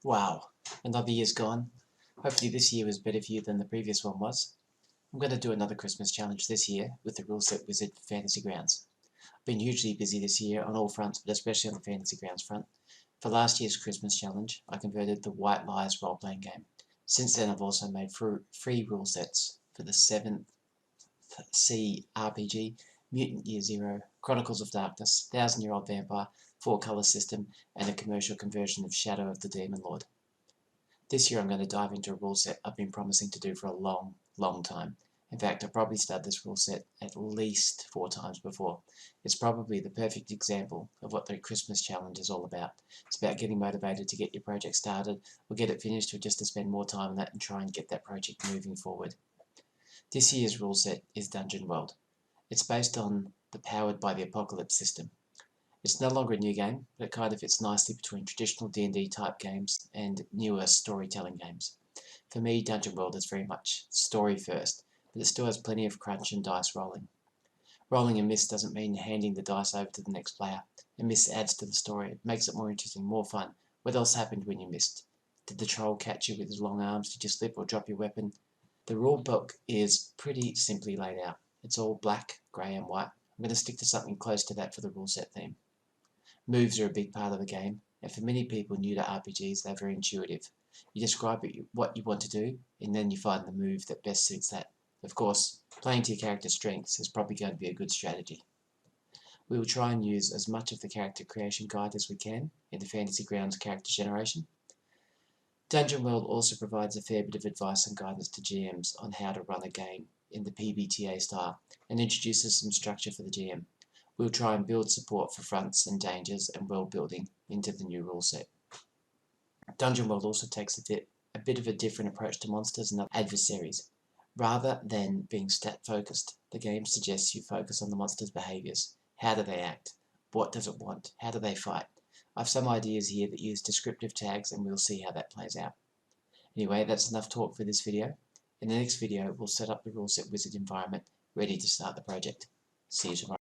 Wow, another year's gone. Hopefully this year was better for you than the previous one was. I'm going to do another Christmas challenge this year with the Ruleset Wizard Fantasy Grounds. I've been hugely busy this year on all fronts, but especially on the Fantasy Grounds front. For last year's Christmas challenge, I converted the White Lies role-playing game. Since then I've also made free rule sets for the 7th C RPG, Mutant Year Zero, Chronicles of Darkness, Thousand-Year-Old Vampire, 4-color system, and a commercial conversion of Shadow of the Demon Lord. This year I'm going to dive into a rule set I've been promising to do for a long time. In fact, I've probably started this rule set at least 4 times before. It's probably the perfect example of what the Christmas challenge is all about. It's about getting motivated to get your project started, or get it finished, or just to spend more time on that and try and get that project moving forward. This year's rule set is Dungeon World. It's based on the Powered by the Apocalypse system. It's no longer a new game, but it kind of fits nicely between traditional D&D type games and newer storytelling games. For me, Dungeon World is very much story first, but it still has plenty of crunch and dice rolling. Rolling a miss doesn't mean handing the dice over to the next player. A miss adds to the story. It makes it more interesting, more fun. What else happened when you missed? Did the troll catch you with his long arms? Did you slip or drop your weapon? The rule book is pretty simply laid out. It's all black, grey and white. I'm going to stick to something close to that for the rule set theme. Moves are a big part of the game, and for many people new to RPGs, they're very intuitive. You describe what you want to do, and then you find the move that best suits that. Of course, playing to your character's strengths is probably going to be a good strategy. We will try and use as much of the character creation guide as we can in the Fantasy Grounds character generation. Dungeon World also provides a fair bit of advice and guidance to GMs on how to run a game in the PBTA style, and introduces some structure for the GM. We'll try and build support for fronts and dangers and world building into the new rule set. Dungeon World also takes a bit of a different approach to monsters and other adversaries. Rather than being stat focused, the game suggests you focus on the monster's behaviours. How do they act? What does it want? How do they fight? I have some ideas here that use descriptive tags, and we'll see how that plays out. Anyway, that's enough talk for this video. In the next video, we'll set up the Ruleset Wizard environment ready to start the project. See you tomorrow.